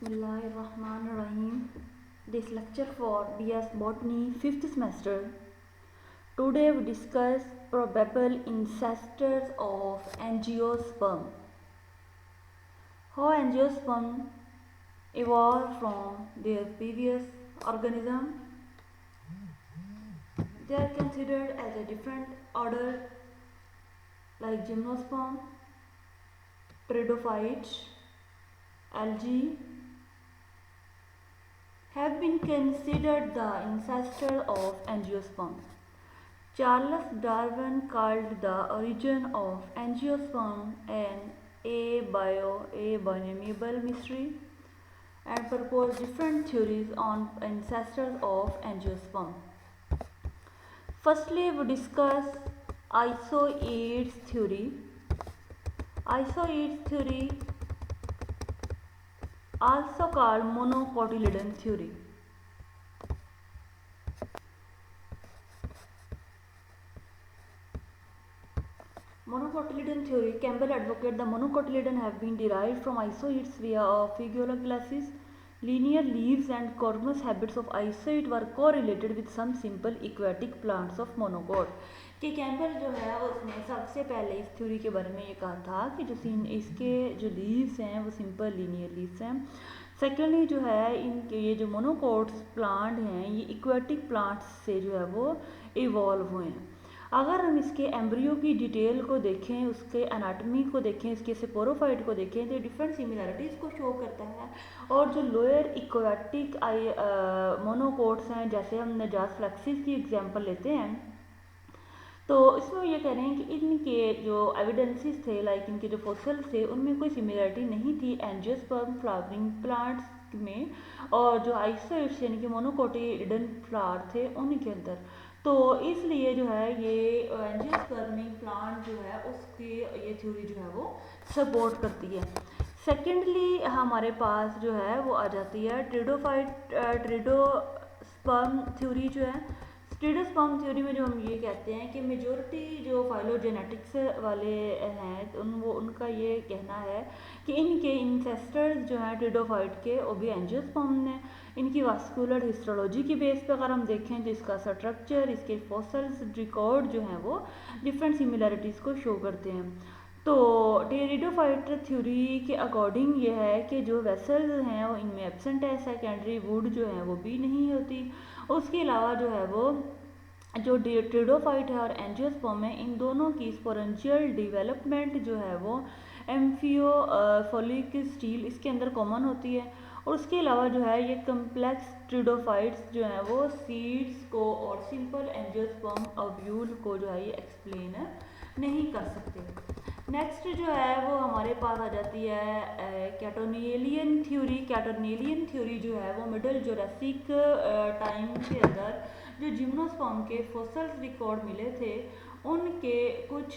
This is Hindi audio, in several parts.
Bismillahirrahmanirrahim. This lecture for BS Botany 5th semester. Today we discuss probable ancestors of angiosperm. How angiosperm evolved from their previous organism. They are considered as a different order like gymnosperm, pteridophytes, algae have been considered the ancestor of angiosperm. Charles Darwin called the origin of angiosperm an abominable mystery and proposed different theories on ancestors of angiosperm. Firstly, we discuss isoids theory. Isoids theory, also called monocotyledon theory. Monocotyledon theory, Campbell advocates the monocotyledon have been derived from isoids via Figuloglassis. Linear leaves and cormous habits of isoid were correlated with some simple aquatic plants of monocot. कि कैम्बल जो है उसने सबसे पहले इस थ्योरी के बारे में ये कहा था कि जो इसके जो लीव्स हैं वो सिंपल लीनियर लीव्स हैं. सेकेंडली जो है इनके ये जो मोनोकोट्स प्लांट हैं ये इक्वेटिक प्लांट्स से जो है वो इवॉल्व हुए हैं. अगर हम इसके एम्ब्रियो की डिटेल को देखें, उसके एनाटॉमी को देखें, इसके स्पोरोफाइट को देखें तो डिफरेंट सिमिलरिटीज़ को शो करता है. और जो लोअर इक्वेटिक मोनोकोट्स हैं, जैसे हम नजास फ्लेक्सिस की एग्जांपल लेते हैं, तो इसमें ये कह रहे हैं कि इनके जो एविडेंसेस थे लाइक इनके जो फॉसिल्स थे उनमें कोई सिमिलरिटी नहीं थी एंजियोस्पर्म फ्लावरिंग प्लांट्स में और जो आइसोइड्स यानी कि मोनोकोटिलेडन फ्लावर थे उनके अंदर. तो इसलिए जो है ये एंजियोस्पर्मिक प्लांट जो है उसकी ये थ्योरी जो है वो सपोर्ट करती है. सेकेंडली हमारे पास जो है वो आ जाती है ट्रिडोस्पर्म थ्योरी जो है. ट्रिडोस्पर्म थ्योरी में जो हम ये कहते हैं कि मेजॉरिटी जो फाइलोजेनेटिक्स वाले हैं उनका ये कहना है कि इनके इंसेस्टर्स जो हैं ट्रिडोफाइट के वो भी एंजियोस्पर्म ने. इनकी वास्कुलर हिस्टोलॉजी की बेस पर अगर हम देखें तो इसका स्ट्रक्चर, इसके फॉसिल्स रिकॉर्ड जो हैं वो डिफरेंट सिमिलरिटीज़ को शो करते हैं. तो टेरिडोफाइट थ्योरी के अकॉर्डिंग ये है कि जो वेसल्स हैं वो इनमें एब्सेंट है, सेकेंडरी वुड जो है वो भी नहीं होती. उसके अलावा जो है वो जो टेरिडोफाइट है और एंजियोस्पर्म है इन दोनों की स्पोरेंजियल डेवलपमेंट जो है वो एम्फियोफोलिक स्टील इसके अंदर कॉमन होती है. और उसके अलावा जो है ये कम्प्लेक्स ट्रिडोफाइट्स जो हैं वो सीड्स को और सिंपल एंजियोस्पर्म ओव्यूल को जो है ये एक्सप्लेन नहीं कर सकते. नेक्स्ट जो है वो हमारे पास आ जाती है कैटोनेलियन थ्योरी. कैटोनेलियन थ्योरी जो है वो मिडल जोरासिक टाइम के अंदर जो जिम्नोस्पर्म के फॉसिल्स रिकॉर्ड मिले थे उनके कुछ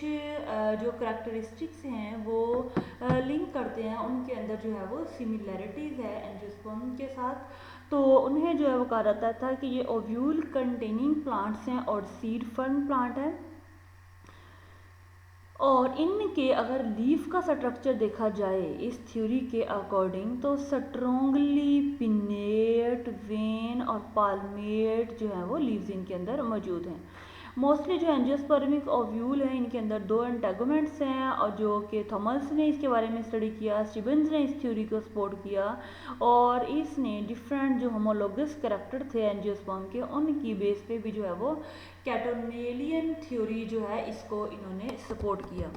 जो करैक्टरिस्टिक्स हैं वो लिंक करते हैं. उनके अंदर जो है वो सिमिलैरिटीज़ है एंजियोस्पर्म के साथ. तो उन्हें जो है वो कहा जाता था कि ये ओव्यूल कंटेनिंग प्लांट्स हैं और सीड फर्न प्लांट है. और इनके अगर लीफ का स्ट्रक्चर देखा जाए इस थ्योरी के अकॉर्डिंग तो स्ट्रॉन्गली पिन्नेट, वेन और पाल्मेट जो है वो लीव्स इनके अंदर मौजूद हैं. मोस्टली जो एंजियोस्पर्मिक ओव्यूल हैं इनके अंदर दो एंटागोमेंट्स हैं और जो कि थॉमस ने इसके बारे में स्टडी किया, स्टीवंस ने इस थ्योरी को सपोर्ट किया और इसने डिफरेंट जो होमोलोगस कैरेक्टर थे एंजियोस्पर्म के उनकी बेस पे भी जो है वो कैटोनेलियन थ्योरी जो है इसको इन्होंने सपोर्ट किया.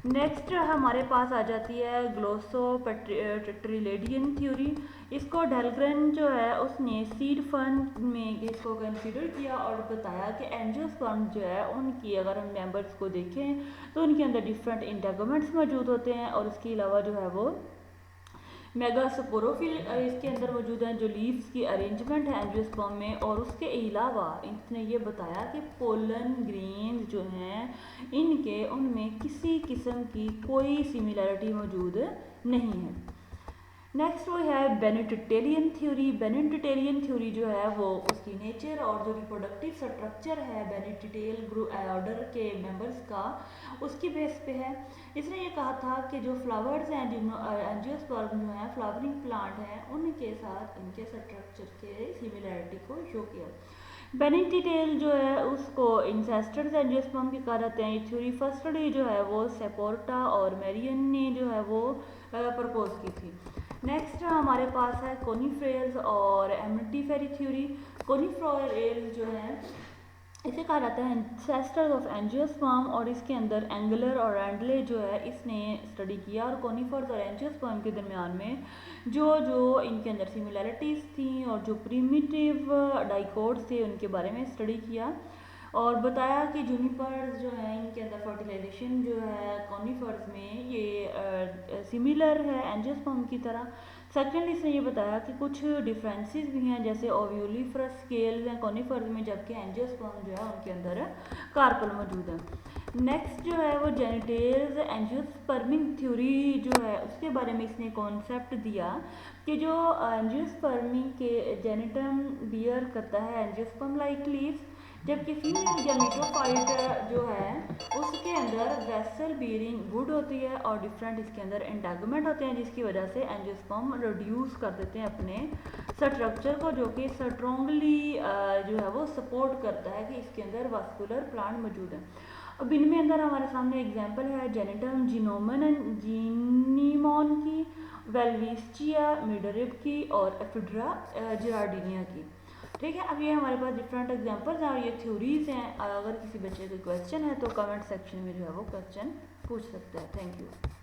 नेक्स्ट हमारे पास आ जाती है ग्लोसोपेट्रिलेडियन थ्योरी. इसको डेलग्रेन जो है उसने सीड फर्न में इसको कंसीडर किया और बताया कि एंजियोस्पर्म जो है उनकी अगर हम मेंबर्स को देखें तो उनके अंदर डिफरेंट इंटेगोमेंट्स मौजूद होते हैं और उसके अलावा जो है वो मेगास्पोरोफिल इसके अंदर मौजूद हैं जो लीव्स की अरेंजमेंट है एंजियोस्पर्म में. और उसके अलावा इसने ये बताया कि पोलन ग्रेन्स जो हैं इनके उनमें किसी किस्म की कोई सिमिलरिटी मौजूद नहीं है. नेक्स्ट वो है बेनेडिक्टेरियन थ्योरी। बेनेडिक्टेरियन थ्योरी जो है वो उसकी नेचर और जो रिप्रोडक्टिव स्ट्रक्चर है बेनेडिक्टेल ग्रुप ऑर्डर के मेंबर्स का, उसकी बेस पे है। इसने ये कहा था कि जो फ्लावर्स हैं, एंजियोस्पर्म जो है फ्लावरिंग प्लांट हैं, उनके साथ इनके स्ट्रक्चर के सिमिलैरिटी को शो किया। बेनेडिक्टेल जो है उसको इंसेस्टर्स एंजियोस्पर्म के कहा जाते हैं। ये थ्योरी फर्स्टली जो है वो सेपोर्टा और मेरियन ने जो है वो प्रपोज की थी। नेक्स्ट हमारे पास है कोनिफेरल्स और एमटिफेरी थ्योरी। कोनिफेरल्स जो है इसे कहा जाता है एंसेस्टर्स ऑफ एंजियोस्पर्म, और इसके अंदर एंगुलर और रैंडले जो है इसने स्टडी किया, और कोनिफर्स और एंजियोस्पर्म के दरमियान में जो इनके अंदर सिमिलैरिटीज़ थी और जो प्रिमिटिव डाइकोट्स थे उनके बारे में स्टडी किया, और बताया कि जूनिपर्स जो है इनके अंदर फर्टिलाइजेशन जो है कॉनिफर्स में ये सिमिलर है एंजियोस्पर्म की तरह। सेकेंड इसने ये बताया कि कुछ डिफरेंसेस भी हैं, जैसे ओव्यूलिफरस स्केल्स हैं कॉनिफर्स में, जबकि एंजियोस्पर्म जो है उनके अंदर कार्पल मौजूद है। नेक्स्ट जो है वो जेनिटेल्स एंजियोस्पर्मिंग थ्योरी जो है उसके बारे में इसने कॉन्सेप्ट दिया कि जो एंजियोस्पर्मिंग के जेनिटम बियर करता है एंजियोस्पर्म लाइक लीव्स, जबकि फीमेल गैमेटोफाइट जो है उसके अंदर वेसल बीयरिंग वुड होती है और डिफरेंट इसके अंदर एंटागमेंट होते हैं, जिसकी वजह से एंजियोस्पर्म रिड्यूस कर देते हैं अपने स्ट्रक्चर को, जो कि स्ट्रॉन्गली जो है वो सपोर्ट करता है कि इसके अंदर वास्कुलर प्लांट मौजूद है। अब इनमें अंदर हमारे सामने एग्जांपल है जेनेटम जीनीमॉन की, वेलविस्चिया मिडरिब की और एफिड्रा जिरार्डिनिया की। ठीक है, अब ये हमारे पास डिफरेंट एग्जांपल्स हैं और ये थ्योरीज हैं। अगर किसी बच्चे को क्वेश्चन है तो कमेंट सेक्शन में जो है वो क्वेश्चन पूछ सकता है। Thank you.